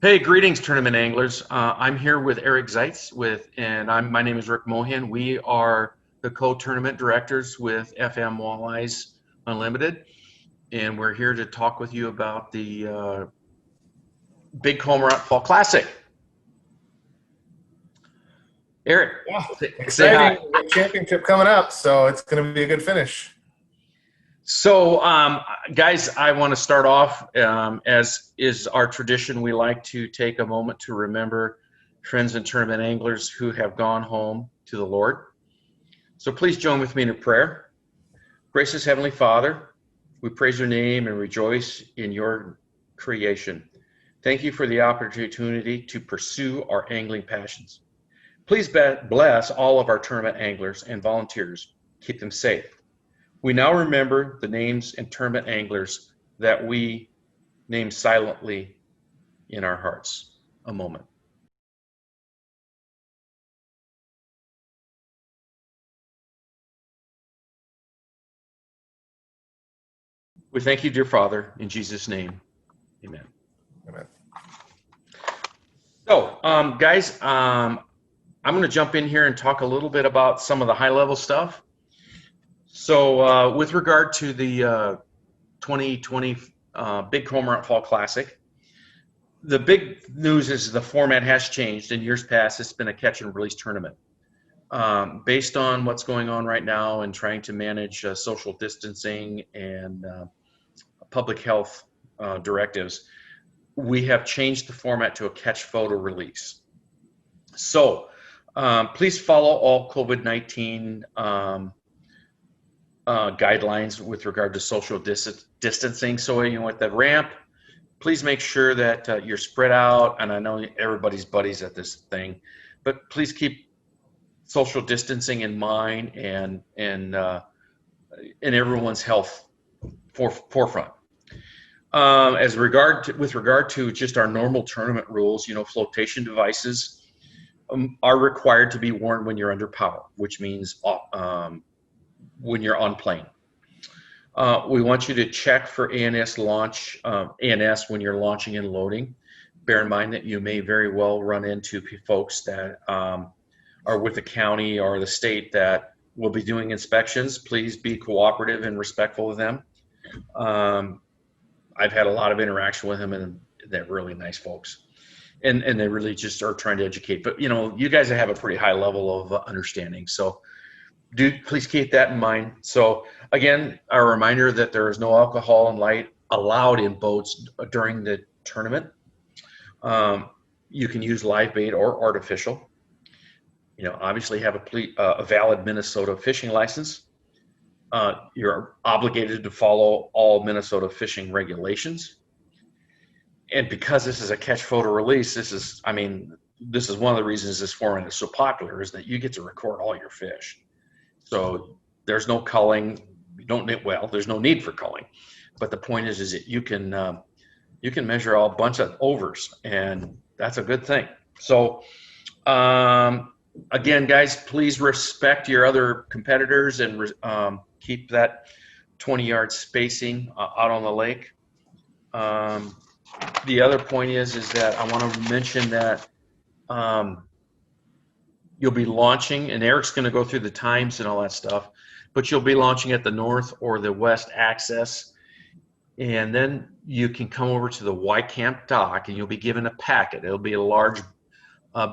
Hey, greetings, tournament anglers. I'm here with Eric Zietz my name is Rick Mohan. We are the co-tournament directors with FM Walleyes Unlimited, and we're here to talk with you about the Big Cormorant Fall Classic. Eric, Yeah, say hi. exciting. We got championship coming up, so it's going to be a good finish. So, guys, I want to start off, as is our tradition. We like to take a moment to remember friends and tournament anglers who have gone home to the Lord. So please join with me in a prayer. Gracious Heavenly Father, we praise your name and rejoice in your creation. Thank you for the opportunity to pursue our angling passions. Please bless all of our tournament anglers and volunteers. Keep them safe. We now remember the names and tournament anglers that we name silently in our hearts. A moment. We thank you, dear Father, in Jesus' name. Amen. Amen. So, guys, I'm going to jump in here and talk a little bit about some of the high-level stuff. So, with regard to the 2020 Big Cormorant Fall Classic, the big news is the format has changed. In years past, it's been a catch-and-release tournament. Based on what's going on right now and trying to manage social distancing and public health directives, we have changed the format to a catch photo release. So please follow all COVID-19 guidelines with regard to social distancing. So, with the ramp, please make sure that you're spread out. And I know everybody's buddies at this thing, but please keep social distancing in mind and everyone's health forefront. With regard to just our normal tournament rules, flotation devices are required to be worn when you're under power, which means when you're on plane. We want you to check for ANS launch, ANS when you're launching and loading. Bear in mind that you may very well run into folks that are with the county or the state that will be doing inspections. Please be cooperative and respectful of them. I've had a lot of interaction with them, and they're really nice folks. And they really just are trying to educate. But, you guys have a pretty high level of understanding. So please keep that in mind. So, again, a reminder that there is no alcohol and light allowed in boats during the tournament. You can use live bait or artificial. Obviously have a valid Minnesota fishing license. You're obligated to follow all Minnesota fishing regulations. And because this is a catch photo release, this is one of the reasons this format is so popular, is that you get to record all your fish. So there's no culling. There's no need for culling. But the point is that you can measure a bunch of overs, and that's a good thing. So again, guys, please respect your other competitors and keep that 20-yard spacing out on the lake. The other point is that I want to mention that you'll be launching, and Eric's going to go through the times and all that stuff, but you'll be launching at the north or the west access, and then you can come over to the Y Camp dock, and you'll be given a packet. It'll be a large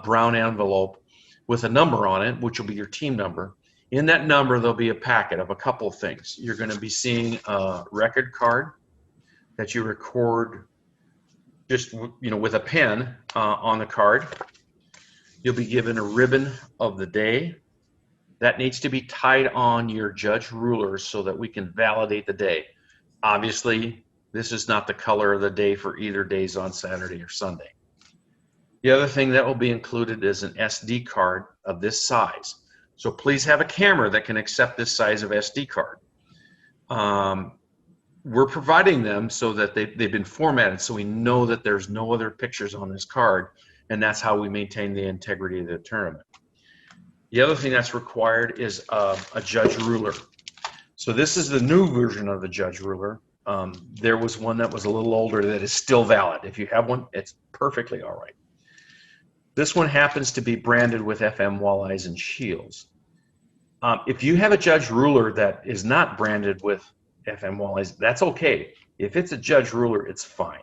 brown envelope with a number on it, which will be your team number. In that number, there'll be a packet of a couple of things. You're going to be seeing a record card that you record just with a pen on the card. You'll be given a ribbon of the day. That needs to be tied on your judge rulers so that we can validate the day. Obviously, this is not the color of the day for either days on Saturday or Sunday. The other thing that will be included is an SD card of this size. So please have a camera that can accept this size of SD card. We're providing them so that they've been formatted so we know that there's no other pictures on this card, and that's how we maintain the integrity of the tournament. The other thing that's required is a judge ruler. So this is the new version of the judge ruler. There was one that was a little older that is still valid. If you have one, it's perfectly all right. This one happens to be branded with FM Walleyes and Shields. If you have a Judge Ruler that is not branded with FM Walleyes, that's okay. If it's a Judge Ruler, it's fine.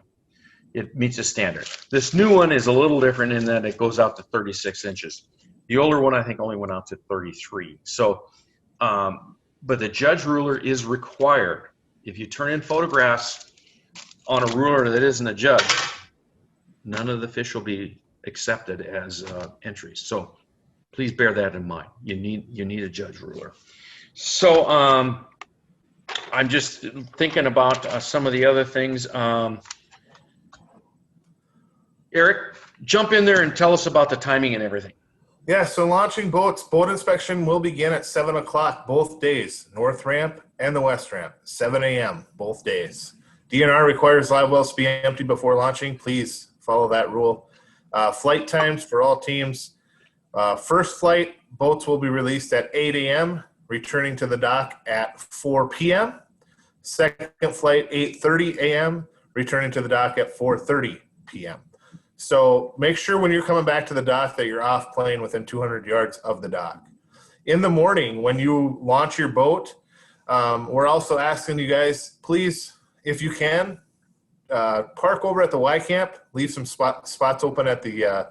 It meets the standard. This new one is a little different in that it goes out to 36 inches. The older one, I think, only went out to 33. So, but the Judge Ruler is required. If you turn in photographs on a ruler that isn't a judge, none of the fish will be accepted as entries. So please bear that in mind. You need a Judge Ruler. So I'm just thinking about some of the other things. Eric, jump in there and tell us about the timing and everything. Yeah, so launching boats, boat inspection will begin at 7 o'clock both days, North Ramp and the West Ramp, 7 a.m. both days. DNR requires live wells to be empty before launching. Please follow that rule. Flight times for all teams. First flight, boats will be released at 8 a.m., returning to the dock at 4 p.m. Second flight, 8:30 a.m., returning to the dock at 4:30 p.m. So make sure when you're coming back to the dock that you're off plane within 200 yards of the dock. In the morning, when you launch your boat, we're also asking you guys, please, if you can, park over at the Y camp, leave some spots open at the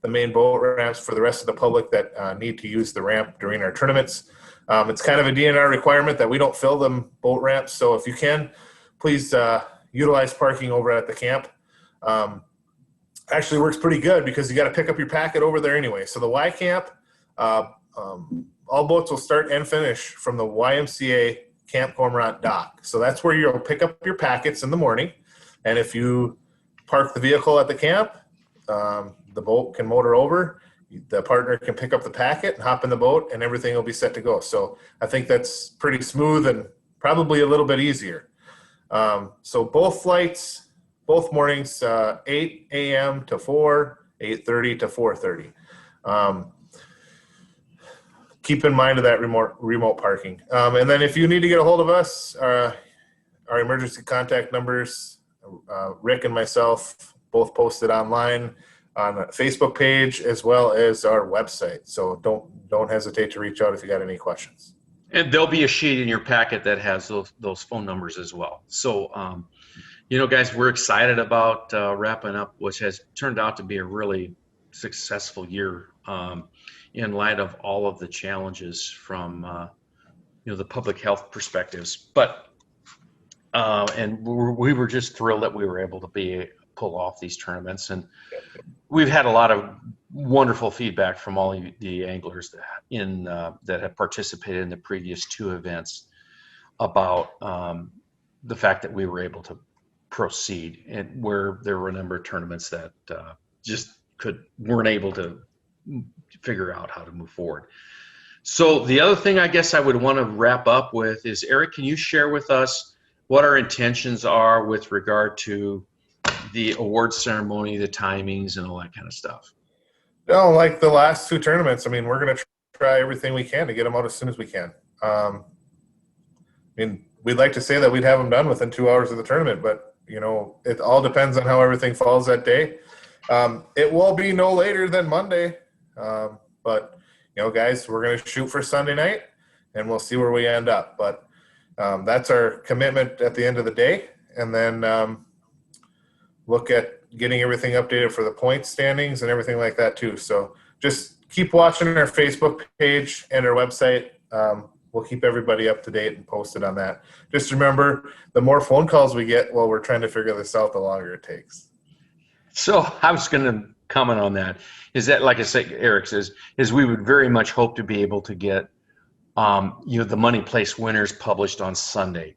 main boat ramps for the rest of the public that need to use the ramp during our tournaments. It's kind of a DNR requirement that we don't fill them boat ramps. So if you can, please utilize parking over at the camp. Actually works pretty good because you got to pick up your packet over there anyway. So the Y camp, all boats will start and finish from the YMCA Camp Cormorant dock. So that's where you'll pick up your packets in the morning. And if you park the vehicle at the camp, the boat can motor over. The partner can pick up the packet and hop in the boat, and everything will be set to go. So I think that's pretty smooth and probably a little bit easier. So both flights, both mornings, 8 a.m. to 4, 8:30 to 4:30. Keep in mind of that remote parking. And then if you need to get a hold of us, our emergency contact numbers, Rick and myself both posted online on a Facebook page as well as our website. So don't hesitate to reach out if you got any questions. And there'll be a sheet in your packet that has those phone numbers as well. So, guys, we're excited about wrapping up, which has turned out to be a really successful year in light of all of the challenges from, the public health perspectives. But, and we were just thrilled that we were able to pull off these tournaments. And we've had a lot of wonderful feedback from all the anglers that have participated in the previous two events about the fact that we were able to proceed, and where there were a number of tournaments that just weren't able to figure out how to move forward. So the other thing I guess I would want to wrap up with is, Eric, can you share with us what our intentions are with regard to the award ceremony, the timings, and all that kind of stuff? No, like the last two tournaments, I mean, we're going to try everything we can to get them out as soon as we can. We'd like to say that we'd have them done within 2 hours of the tournament, but it all depends on how everything falls that day. It will be no later than Monday, but guys, we're going to shoot for Sunday night, and we'll see where we end up. But that's our commitment at the end of the day, and then look at getting everything updated for the point standings and everything like that too. So just keep watching our Facebook page and our website. We'll keep everybody up to date and posted on that. Just remember, the more phone calls we get while we're trying to figure this out, the longer it takes. So I was going to comment on that. Is that, like I said, Eric says, is we would very much hope to be able to get the money place winners published on Sunday.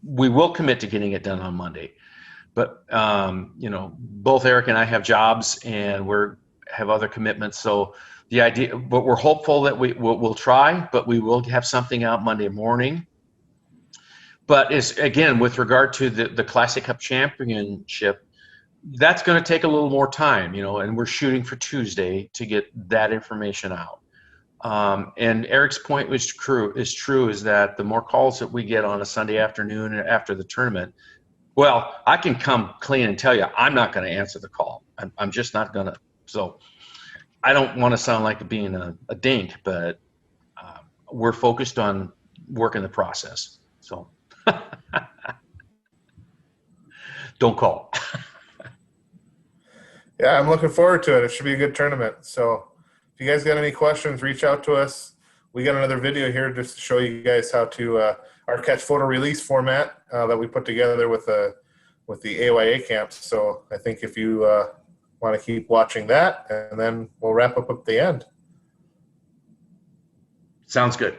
We will commit to getting it done on Monday. But, both Eric and I have jobs, and have other commitments. So the idea, but we're hopeful that we'll try, but we will have something out Monday morning. But again, with regard to the Classic Cup Championship, that's going to take a little more time, and we're shooting for Tuesday to get that information out. And Eric's point is true, is that the more calls that we get on a Sunday afternoon after the tournament, well, I can come clean and tell you I'm not going to answer the call. I'm just not going to. So I don't want to sound like being a dink, but we're focused on working the process. So don't call. Yeah, I'm looking forward to it. It should be a good tournament. So if you guys got any questions, reach out to us. We got another video here just to show you guys how to our catch photo release format that we put together with the AYA camps. So I think if you want to keep watching that, and then we'll wrap up at the end. Sounds good.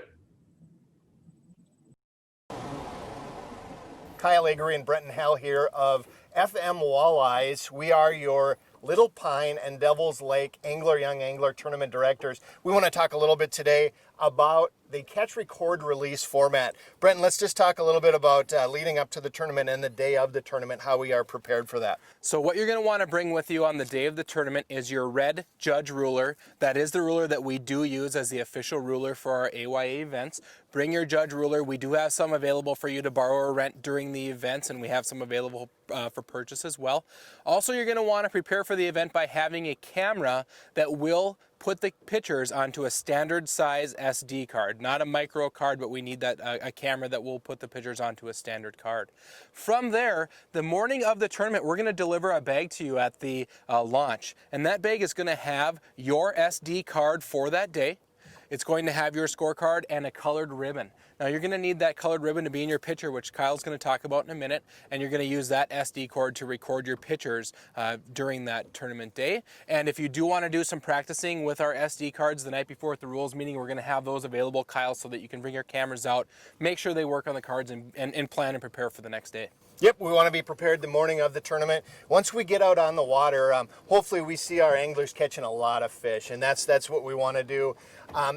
Kyle Avery and Brenton Hell here of FM Walleyes. We are your Little Pine and Devil's Lake Angler Young Angler Tournament Directors. We want to talk a little bit today about the catch, record, release format. Brenton, let's just talk a little bit about leading up to the tournament and the day of the tournament, how we are prepared for that. So what you're going to want to bring with you on the day of the tournament is your red judge ruler. That is the ruler that we do use as the official ruler for our AYA events. Bring your judge ruler. We do have some available for you to borrow or rent during the events, and we have some available for purchase as well. Also, you're going to want to prepare for the event by having a camera that will put the pictures onto a standard size SD card, not a micro card, but we need that a camera that will put the pictures onto a standard card. From there, the morning of the tournament, we're going to deliver a bag to you at the launch, and that bag is going to have your SD card for that day. It's going to have your scorecard and a colored ribbon. Now you're going to need that colored ribbon to be in your picture, which Kyle's going to talk about in a minute, and you're going to use that SD card to record your pictures during that tournament day. And if you do want to do some practicing with our SD cards the night before at the rules meeting, we're going to have those available, Kyle, so that you can bring your cameras out, make sure they work on the cards, and plan and prepare for the next day. Yep, we want to be prepared the morning of the tournament. Once we get out on the water, hopefully we see our anglers catching a lot of fish, and that's what we want to do.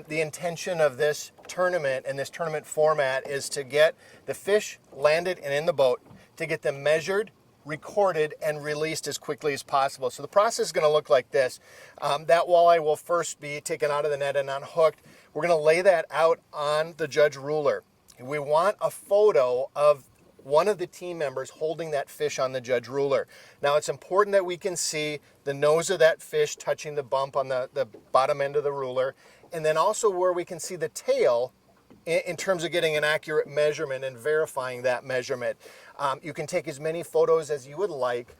The intention of this tournament and this tournament format is to get the fish landed and in the boat, to get them measured, recorded, and released as quickly as possible. So the process is going to look like this. That walleye will first be taken out of the net and unhooked. We're going to lay that out on the judge ruler. We want a photo of one of the team members holding that fish on the judge ruler. Now it's important that we can see the nose of that fish touching the bump on the bottom end of the ruler, and then also where we can see the tail in terms of getting an accurate measurement and verifying that measurement. You can take as many photos as you would like.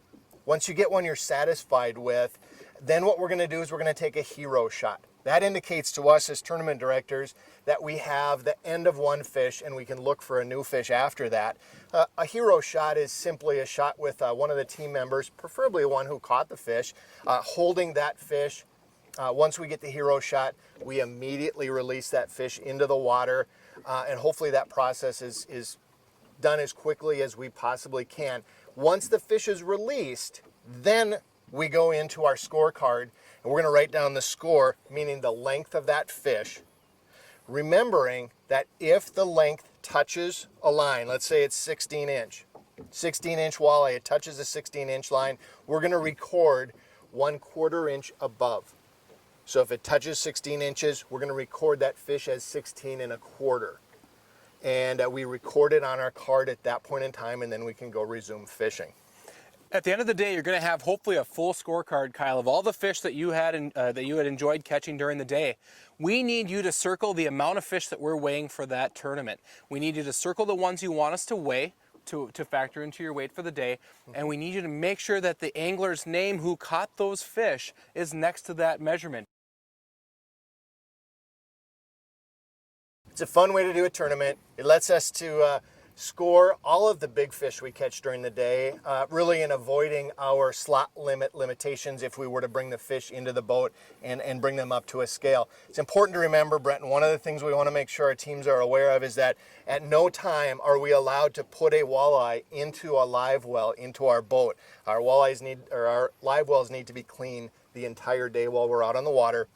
Once you get one you're satisfied with, then what we're going to do is we're going to take a hero shot. That indicates to us as tournament directors that we have the end of one fish and we can look for a new fish after that. A hero shot is simply a shot with one of the team members, preferably one who caught the fish, holding that fish. Once we get the hero shot, we immediately release that fish into the water, and hopefully that process is done as quickly as we possibly can. Once the fish is released, then we go into our scorecard, and we're going to write down the score, meaning the length of that fish, remembering that if the length touches a line, let's say it's 16-inch walleye, it touches the 16-inch line, we're going to record 1/4 inch above. So if it touches 16 inches, we're going to record that fish as 16 1/4. And we record it on our card at that point in time, and then we can go resume fishing. At the end of the day, you're going to have hopefully a full scorecard, Kyle, of all the fish that you had enjoyed catching during the day. We need you to circle the amount of fish that we're weighing for that tournament. We need you to circle the ones you want us to weigh to factor into your weight for the day, and we need you to make sure that the angler's name who caught those fish is next to that measurement. It's a fun way to do a tournament. It lets us to score all of the big fish we catch during the day, really in avoiding our slot limitations if we were to bring the fish into the boat and bring them up to a scale. It's important to remember, Brenton, one of the things we want to make sure our teams are aware of is that at no time are we allowed to put a walleye into a live well, into our boat. Our live wells need to be clean the entire day while we're out on the water.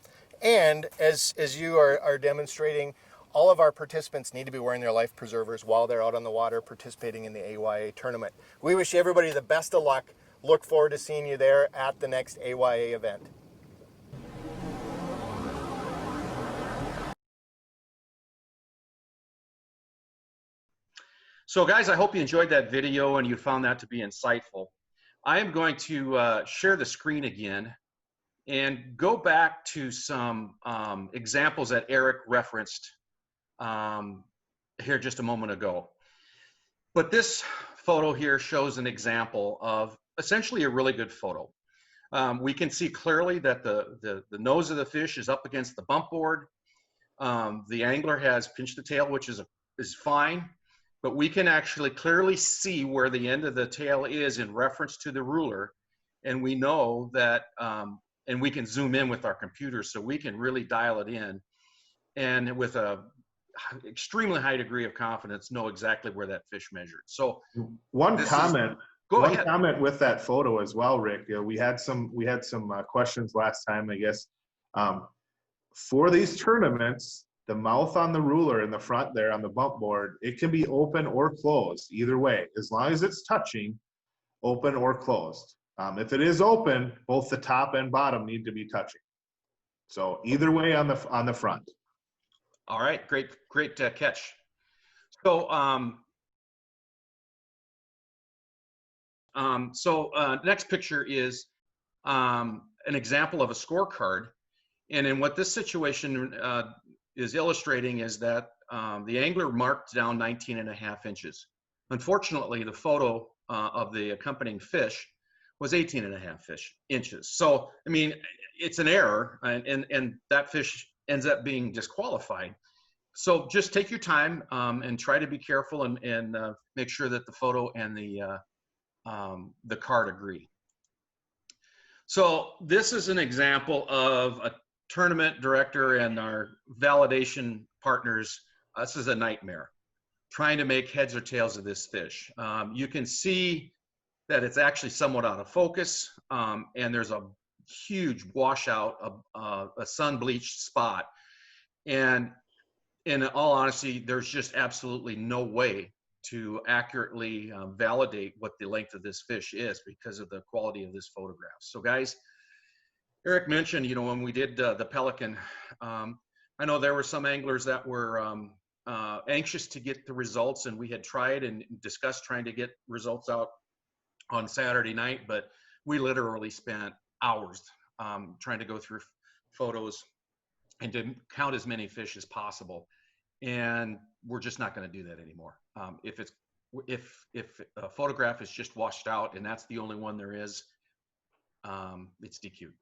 And as you are demonstrating, all of our participants need to be wearing their life preservers while they're out on the water participating in the AYA tournament. We wish everybody the best of luck. Look forward to seeing you there at the next AYA event. So guys, I hope you enjoyed that video and you found that to be insightful. I am going to share the screen again and go back to some examples that Eric referenced here just a moment ago. But this photo here shows an example of essentially a really good photo. We can see clearly that the nose of the fish is up against the bump board. The angler has pinched the tail, which is fine, but we can actually clearly see where the end of the tail is in reference to the ruler. And we know that, and we can zoom in with our computer so we can really dial it in and with a extremely high degree of confidence know exactly where that fish measured. So one comment with that photo as well, Rick. We had some questions last time, I guess. For these tournaments, the mouth on the ruler in the front there on the bump board, it can be open or closed, either way, as long as it's touching, open or closed. If it is open, both the top and bottom need to be touching. So either way on the front. All right, great catch. So next picture is an example of a scorecard. And in what this situation is illustrating is that the angler marked down 19.5 inches. Unfortunately, the photo of the accompanying fish was 18.5 inches. So, I mean, it's an error, and that fish ends up being disqualified. So just take your time and try to be careful and make sure that the photo and the card agree. So this is an example of a tournament director and our validation partners. This is a nightmare, trying to make heads or tails of this fish. You can see that it's actually somewhat out of focus, and there's a huge washout, a sun-bleached spot. And in all honesty, there's just absolutely no way to accurately validate what the length of this fish is because of the quality of this photograph. So guys, Eric mentioned, you know, when we did the pelican, I know there were some anglers that were anxious to get the results, and we had tried and discussed trying to get results out on Saturday night, but we literally spent hours trying to go through photos and to count as many fish as possible. And we're just not going to do that anymore. If a photograph is just washed out and that's the only one there is, it's DQ'd.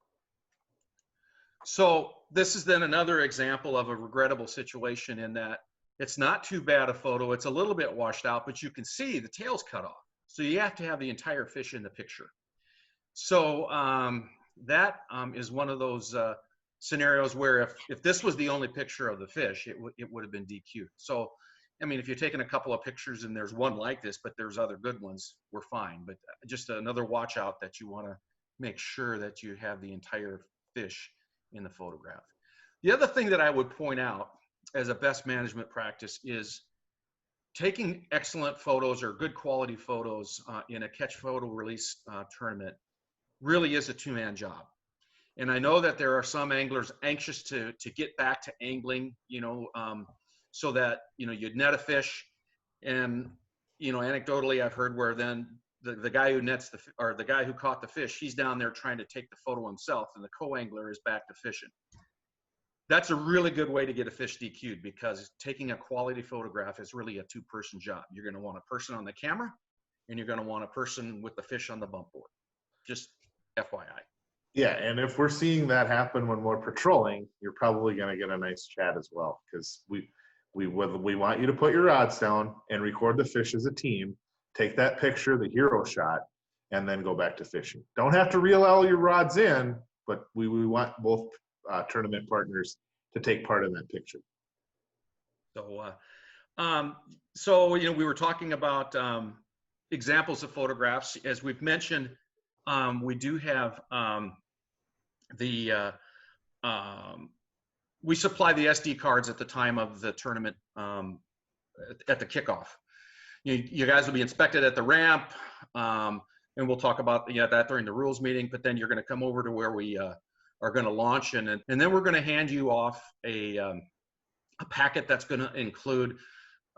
So this is then another example of a regrettable situation in that it's not too bad a photo. It's a little bit washed out, but you can see the tail's cut off. So you have to have the entire fish in the picture. So that is one of those scenarios where if this was the only picture of the fish, it would have been DQ'd. So, I mean, if you're taking a couple of pictures and there's one like this, but there's other good ones, we're fine. But just another watch out that you want to make sure that you have the entire fish in the photograph. The other thing that I would point out as a best management practice is taking excellent photos or good quality photos in a catch photo release tournament really is a two-man job. And I know that there are some anglers anxious to get back to angling, you know, so that, you know, you'd net a fish. And, you know, anecdotally, I've heard where then the guy who nets the guy who caught the fish, he's down there trying to take the photo himself, and the co-angler is back to fishing. That's a really good way to get a fish DQ'd, because taking a quality photograph is really a two-person job. You're going to want a person on the camera, and you're going to want a person with the fish on the bump board. Just FYI. Yeah, and if we're seeing that happen when we're patrolling, you're probably going to get a nice chat as well, because we want you to put your rods down and record the fish as a team, take that picture, the hero shot, and then go back to fishing. Don't have to reel all your rods in, but we want both tournament partners to take part in that picture. So you know, we were talking about examples of photographs. As we've mentioned, we do have we supply the SD cards at the time of the tournament at the kickoff. You guys will be inspected at the ramp, and we'll talk about that during the rules meeting, but then you're going to come over to where we are going to launch, and then we're going to hand you off a packet that's going to include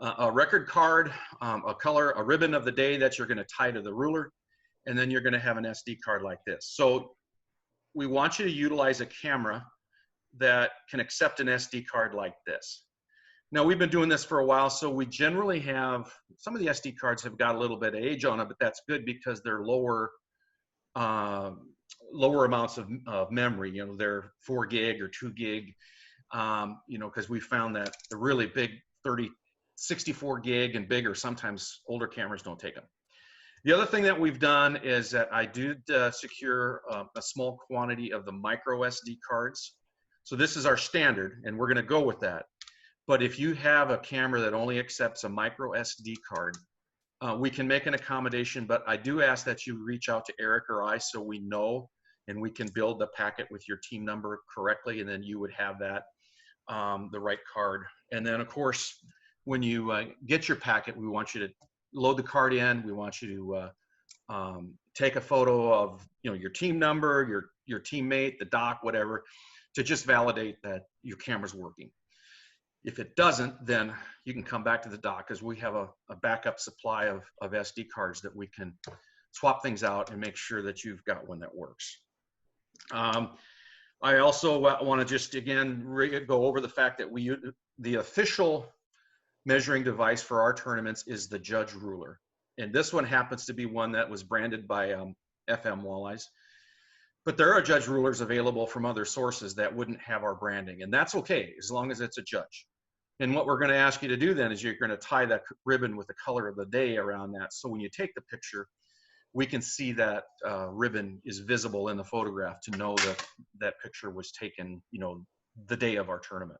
a record card, a color, a ribbon of the day that you're going to tie to the ruler, and then you're going to have an SD card like this. So we want you to utilize a camera that can accept an SD card like this. Now, we've been doing this for a while, so we generally have, some of the SD cards have got a little bit of age on it, but that's good because they're lower amounts of memory. You know, they're 4 gig or 2 gig, you know, because we found that the really big 64 gig and bigger, sometimes older cameras don't take them. The other thing that we've done is that I did secure a small quantity of the micro SD cards. So this is our standard, and we're going to go with that. But if you have a camera that only accepts a micro SD card, we can make an accommodation, but I do ask that you reach out to Eric or I so we know and we can build the packet with your team number correctly, and then you would have that, the right card. And then, of course, when you get your packet, we want you to load the card in. We want you to take a photo of, you know, your team number, your teammate, the dock, whatever, to just validate that your camera's working. If it doesn't, then you can come back to the dock because we have a backup supply of SD cards that we can swap things out and make sure that you've got one that works. I also want to just, again, go over the fact that the official measuring device for our tournaments is the Judge Ruler. And this one happens to be one that was branded by FM Walleyes. But there are Judge Rulers available from other sources that wouldn't have our branding. And that's okay, as long as it's a Judge. And what we're going to ask you to do then is you're going to tie that ribbon with the color of the day around that. So when you take the picture, we can see that ribbon is visible in the photograph to know that that picture was taken, you know, the day of our tournament.